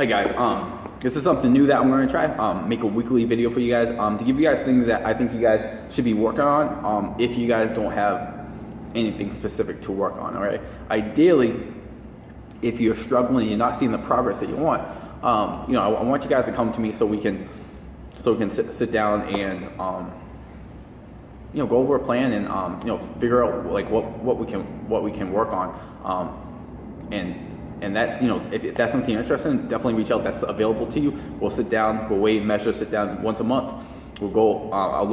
Hey guys, this is something new that I'm going to try. Make a weekly video for you guys to give you guys things that I think you guys should be working on if you guys don't have anything specific to work on. All right. Ideally, if you're struggling and you're not seeing the progress that you want, I want you guys to come to me so we can sit down and go over a plan and figure out like what we can work on, and that's, if that's something you're interested in, definitely reach out. That's available to you. We'll sit down, we'll weigh, measure, sit down once a month. We'll go, I'll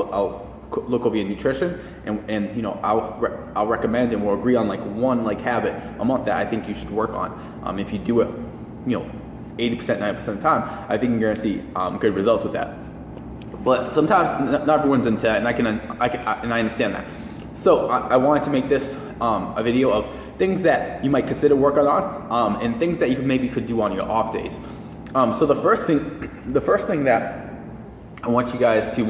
look over your nutrition and I'll recommend, and we'll agree on like one habit a month that I think you should work on. If you do it, 80%, 90% of the time, I think you're gonna see good results with that. But sometimes not everyone's into that, and I understand that. So I wanted to make this a video of things that you might consider working on, and things that you maybe could do on your off days. So the first thing that I want you guys to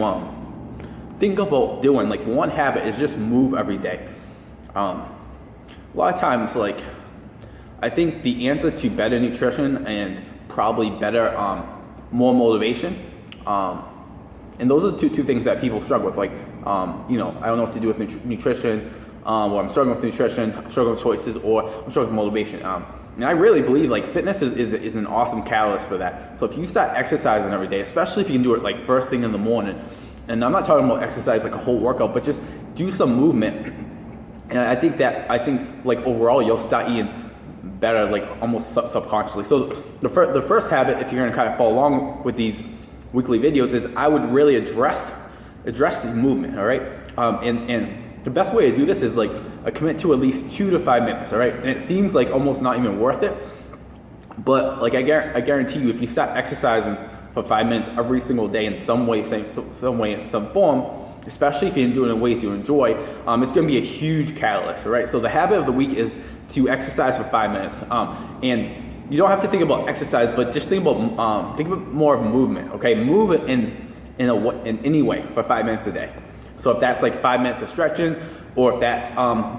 think about doing, like one habit, is just move every day. A lot of times, I think the answer to better nutrition and probably better, more motivation, and those are the two things that people struggle with. I don't know what to do with nutrition, or I'm struggling with nutrition, I'm struggling with choices, or I'm struggling with motivation. And I really believe fitness is an awesome catalyst for that. So if you start exercising every day, especially if you can do it first thing in the morning, and I'm not talking about exercise like a whole workout, but just do some movement. And I think overall you'll start eating better, almost subconsciously. So the first habit, if you're gonna kind of follow along with these weekly videos, is I would really address the movement. All right. And the best way to do this is commit to at least 2 to 5 minutes. All right. And it seems like almost not even worth it, but I guarantee you, if you start exercising for 5 minutes every single day in some way, some form, especially if you're doing it in ways you enjoy, it's going to be a huge catalyst. All right. So the habit of the week is to exercise for 5 minutes. And you don't have to think about exercise, but just think about more of movement. Okay. Move it in any way for 5 minutes a day. So if that's 5 minutes of stretching, or if that's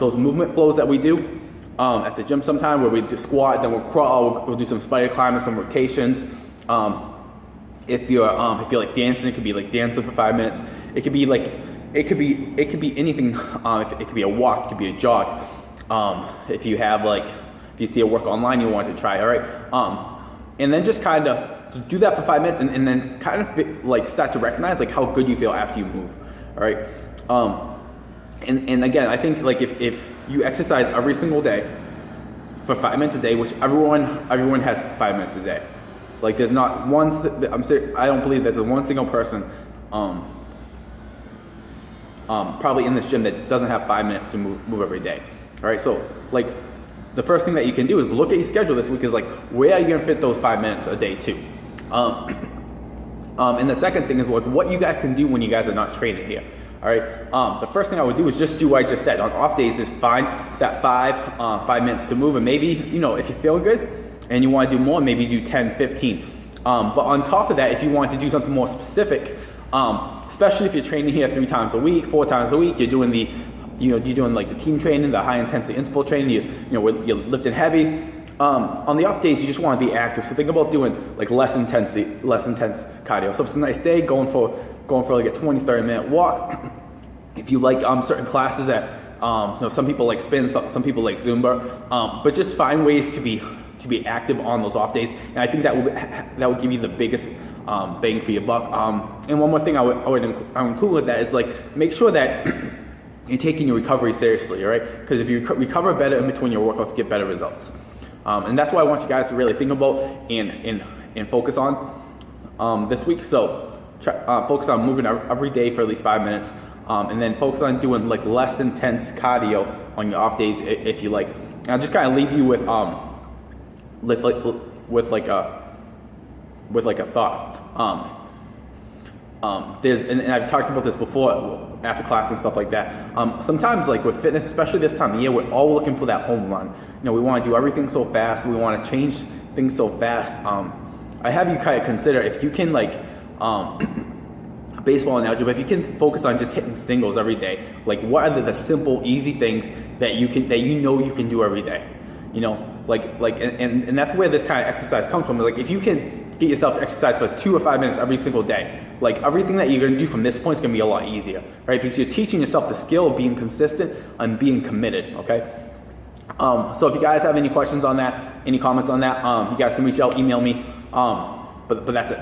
those movement flows that we do at the gym sometime, where we do squat, then we'll crawl, we'll do some spider climbing, some rotations. If you're dancing, it could be dancing for 5 minutes. It could be anything. It could be a walk, it could be a jog. If you have if you see a work online you want to try, all right. And then just kind of do that for 5 minutes, and then kind of start to recognize how good you feel after you move. All right. And again, I think if you exercise every single day for 5 minutes a day, which everyone has 5 minutes a day. There's not one. I don't believe there's one single person, probably in this gym, that doesn't have 5 minutes to move every day. All right. So the first thing that you can do is look at your schedule this week. Is where are you gonna fit those 5 minutes a day to? And the second thing is what you guys can do when you guys are not training here. All right. The first thing I would do is just do what I just said. On off days, is find that 5 minutes to move, and maybe if you feel good and you want to do more, maybe do 10, 15. But on top of that, if you want to do something more specific, especially if you're training here 3 times a week, 4 times a week, you're doing the team training, the high intensity interval training, you're lifting heavy. On the off days, you just want to be active. So think about doing less intense cardio. So if it's a nice day, going for a 20, 30 minute walk. If you certain classes that, some people like spin, some people like Zumba, but just find ways to be active on those off days. And I think that would give you the biggest bang for your buck. And one more thing I would include with that is make sure that you're taking your recovery seriously. All right, because if you recover better in between your workouts, get better results. And that's what I want you guys to really think about and focus on this week. So focus on moving every day for at least 5 minutes, and then focus on doing less intense cardio on your off days if you like. And I'll just kind of leave you with a thought. And I've talked about this before after class and stuff like that. Sometimes with fitness, especially this time of year, we're all looking for that home run. We want to do everything so fast. We want to change things so fast. I have you kind of consider, if you can baseball analogy, but if you can focus on just hitting singles every day, what are the simple, easy things that you can do every day? And that's where this kind of exercise comes from. Like if you can get yourself to exercise for 2 or 5 minutes every single day, like everything that you're going to do from this point is going to be a lot easier, right? Because you're teaching yourself the skill of being consistent and being committed, okay? So if you guys have any questions on that, any comments on that, you guys can reach out, email me, but that's it.